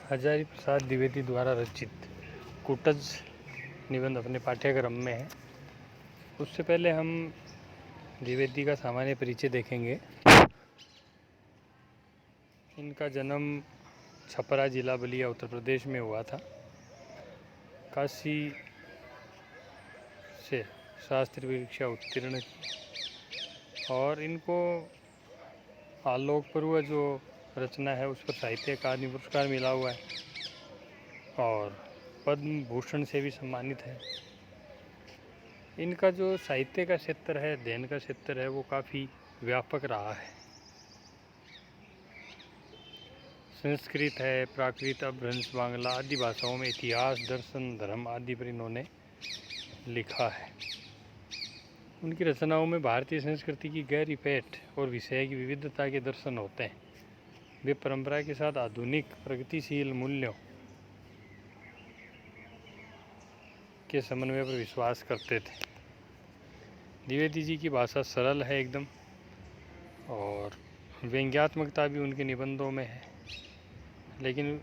हजारी प्रसाद द्विवेदी द्वारा रचित कूटज निबंध अपने पाठ्यक्रम में है। उससे पहले हम द्विवेदी का सामान्य परिचय देखेंगे। इनका जन्म छपरा जिला बलिया उत्तर प्रदेश में हुआ था। काशी से शास्त्री परीक्षा उत्तीर्ण की और इनको आलोक पर्व जो रचना है उस पर साहित्य अकादमी पुरस्कार मिला हुआ है और पद्म भूषण से भी सम्मानित है। इनका जो साहित्य का क्षेत्र है, अध्ययन का क्षेत्र है, वो काफ़ी व्यापक रहा है। संस्कृत है, प्राकृत, अपभ्रंश, बांग्ला आदि भाषाओं में इतिहास, दर्शन, धर्म आदि पर इन्होंने लिखा है। उनकी रचनाओं में भारतीय संस्कृति की गहरी पैठ और विषय की विविधता के दर्शन होते हैं। वे परंपरा के साथ आधुनिक प्रगतिशील मूल्यों के समन्वय पर विश्वास करते थे। द्विवेदी जी की भाषा सरल है एकदम और व्यंग्यात्मकता भी उनके निबंधों में है, लेकिन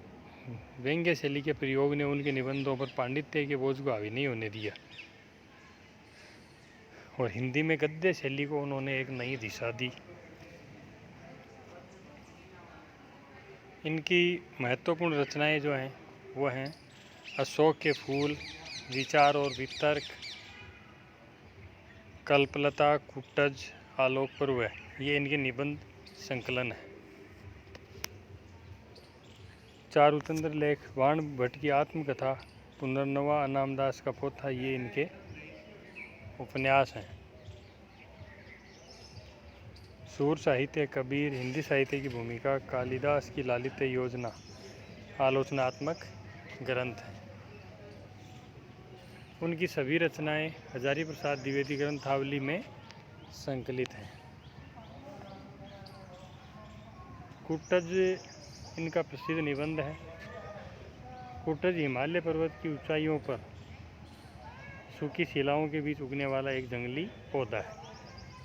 व्यंग्य शैली के प्रयोग ने उनके निबंधों पर पांडित्य के बोझ को हावी नहीं होने दिया और हिंदी में गद्य शैली को उन्होंने एक नई दिशा दी। इनकी महत्वपूर्ण रचनाएं जो हैं वो हैं अशोक के फूल, विचार और वितर्क, कल्पलता, कूटज, आलोक पर्व, ये इनके निबंध संकलन है। चारुचंद्र लेख, वाण भट्ट की आत्मकथा, पुनर्नवा, अनामदास का पोथा, ये इनके उपन्यास हैं। सूर साहित्य, कबीर, हिंदी साहित्य की भूमिका, कालिदास की लालित्य योजना आलोचनात्मक ग्रंथ हैं। उनकी सभी रचनाएं हजारी प्रसाद द्विवेदी ग्रंथावली में संकलित हैं। कूटज इनका प्रसिद्ध निबंध है। कूटज हिमालय पर्वत की ऊंचाइयों पर सूखी शिलाओं के बीच उगने वाला एक जंगली पौधा है।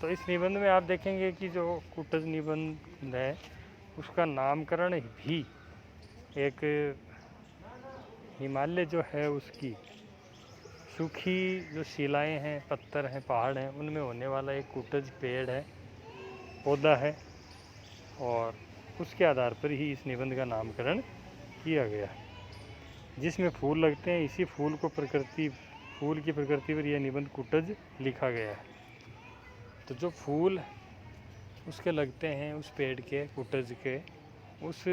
तो इस निबंध में आप देखेंगे कि जो कूटज निबंध है उसका नामकरण भी एक हिमालय जो है उसकी सूखी जो शिलाएं हैं, पत्थर हैं, पहाड़ हैं, उनमें होने वाला एक कूटज पेड़ है, पौधा है और उसके आधार पर ही इस निबंध का नामकरण किया गया है। जिसमें फूल लगते हैं, इसी फूल की प्रकृति पर यह निबंध कूटज लिखा गया है। तो जो फूल उसके लगते हैं, उस पेड़ के, कूटज के, उस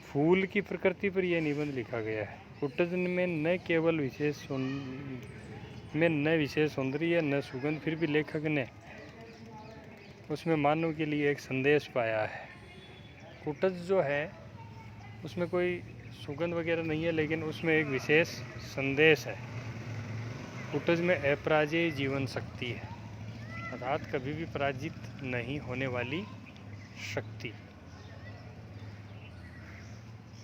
फूल की प्रकृति पर यह निबंध लिखा गया है। कूटज में न केवल विशेष सौंदर्य न सुगंध, फिर भी लेखक ने उसमें मानव के लिए एक संदेश पाया है। कूटज जो है उसमें कोई सुगंध वगैरह नहीं है, लेकिन उसमें एक विशेष संदेश है। कूटज में अपराजेय जीवन शक्ति है, अर्थात कभी भी पराजित नहीं होने वाली शक्ति।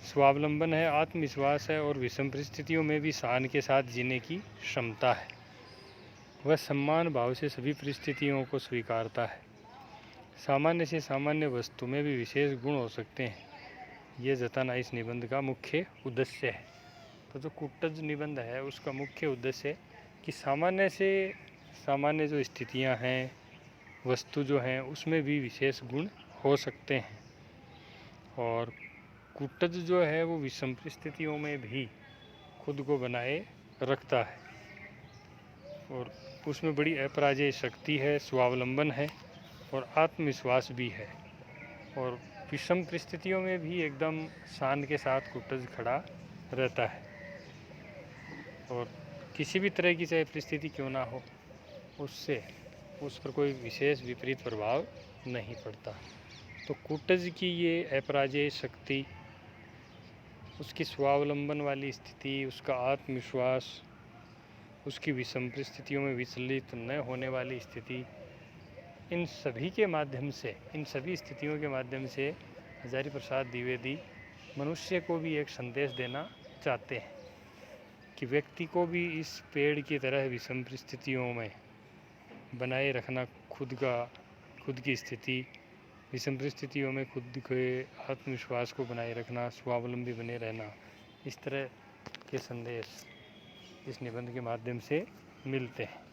स्वावलंबन है, आत्मविश्वास है और विषम परिस्थितियों में भी शान के साथ जीने की क्षमता है। वह सम्मान भाव से सभी परिस्थितियों को स्वीकारता है। सामान्य से सामान्य वस्तु में भी विशेष गुण हो सकते हैं, ये जताना इस निबंध का मुख्य उद्देश्य है। तो जो कूटज निबंध है उसका मुख्य उद्देश्य है कि सामान्य से सामान्य जो स्थितियां हैं, वस्तु जो हैं, उसमें भी विशेष गुण हो सकते हैं और कूटज जो है वो विषम परिस्थितियों में भी खुद को बनाए रखता है और उसमें बड़ी अपराजेय शक्ति है, स्वावलंबन है और आत्मविश्वास भी है और विषम परिस्थितियों में भी एकदम शान के साथ कूटज खड़ा रहता है और किसी भी तरह की चाहे परिस्थिति क्यों ना हो, उससे उस पर कोई विशेष विपरीत प्रभाव नहीं पड़ता। तो कूटज की ये अपराजेय शक्ति, उसकी स्वावलंबन वाली स्थिति, उसका आत्मविश्वास, उसकी विषम परिस्थितियों में विचलित न होने वाली स्थिति, इन सभी स्थितियों के माध्यम से हजारी प्रसाद द्विवेदी मनुष्य को भी एक संदेश देना चाहते हैं कि व्यक्ति को भी इस पेड़ की तरह विषम परिस्थितियों में बनाए रखना खुद की स्थिति विषम परिस्थितियों में खुद के आत्मविश्वास को बनाए रखना, स्वावलंबी बने रहना, इस तरह के संदेश इस निबंध के माध्यम से मिलते हैं।